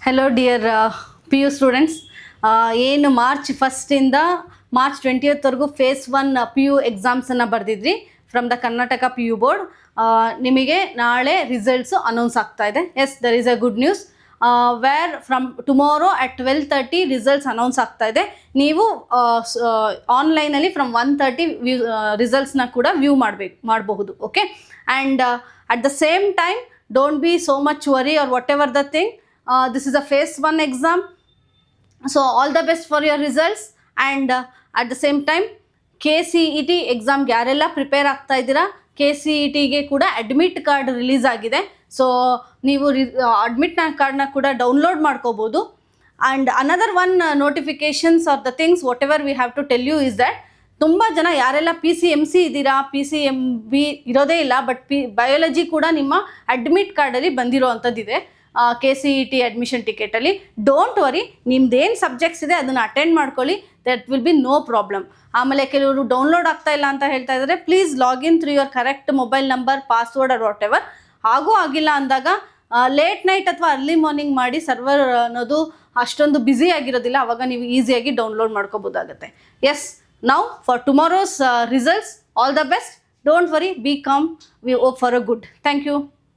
Hello dear PU students. ಏನು March 1st March 20th phase 1 PU ಎಕ್ಸಾಮ್ಸನ್ನು ಬರೆದಿದ್ರಿ from the Karnataka PU board. ನಿಮಗೆ ನಾಳೆ ರಿಸಲ್ಟ್ಸು ಅನೌನ್ಸ್ ಆಗ್ತಾ ಇದೆ. Yes, there is a good news. Where from tomorrow at 12:30 results announce ಆಗ್ತಾ ಇದೆ. ನೀವು ಆನ್ಲೈನಲ್ಲಿ ಫ್ರಮ್ 1:30 ರಿಸಲ್ಟ್ಸ್ನ ಕೂಡ ವ್ಯೂ ಮಾಡಬಹುದು. Okay, and at the same time don't be so much worry or whatever the thing. This is a phase 1 exam, so all the best for your results. And at the same time KCET exam ಗೆ ಯಾರೆಲ್ಲ prepare ಆಗ್ತಾ ಇದ್ದೀರಾ, KCET ಗೆ ಕೂಡ admit card release ಆಗಿದೆ. So ನೀವು admit ಕಾರ್ಡ್ನ ಕೂಡ ಡೌನ್ಲೋಡ್ ಮಾಡ್ಕೋಬೋದು. And another one notifications or the things whatever we have to tell you is that ತುಂಬ ಜನ ಯಾರೆಲ್ಲ PCMC ಇದ್ದೀರಾ, PCMB ಇರೋದೇ ಇಲ್ಲ, ಬಟ್ ಬಯಾಲಜಿ ಕೂಡ ನಿಮ್ಮ ಅಡ್ಮಿಟ್ ಕಾರ್ಡಲ್ಲಿ ಬಂದಿರೋ ಅಂಥದ್ದಿದೆ KCET ಅಡ್ಮಿಷನ್ ಟಿಕೆಟಲ್ಲಿ. ಡೋಂಟ್ ವರಿ, ನಿಮ್ದೇನು ಸಬ್ಜೆಕ್ಟ್ಸ್ ಇದೆ ಅದನ್ನು ಅಟೆಂಡ್ ಮಾಡ್ಕೊಳ್ಳಿ, that will be no problem. ಆಮೇಲೆ ಕೆಲವರು ಡೌನ್ಲೋಡ್ ಆಗ್ತಾ ಇಲ್ಲ ಅಂತ ಹೇಳ್ತಾ ಇದ್ದಾರೆ. Please login through your correct mobile number, password or whatever. ಹಾಗೂ ಆಗಿಲ್ಲ ಅಂದಾಗ ಲೇಟ್ ನೈಟ್ ಅಥವಾ ಅರ್ಲಿ ಮಾರ್ನಿಂಗ್ ಮಾಡಿ, ಸರ್ವರ್ ಅನ್ನೋದು ಅಷ್ಟೊಂದು ಬ್ಯುಸಿ ಆಗಿರೋದಿಲ್ಲ, ಆವಾಗ ನೀವು ಈಸಿಯಾಗಿ ಡೌನ್ಲೋಡ್ ಮಾಡ್ಕೋಬೋದಾಗುತ್ತೆ. Yes, now for tomorrow's results, all the best. Don't worry, B com, we hope for a good. Thank you.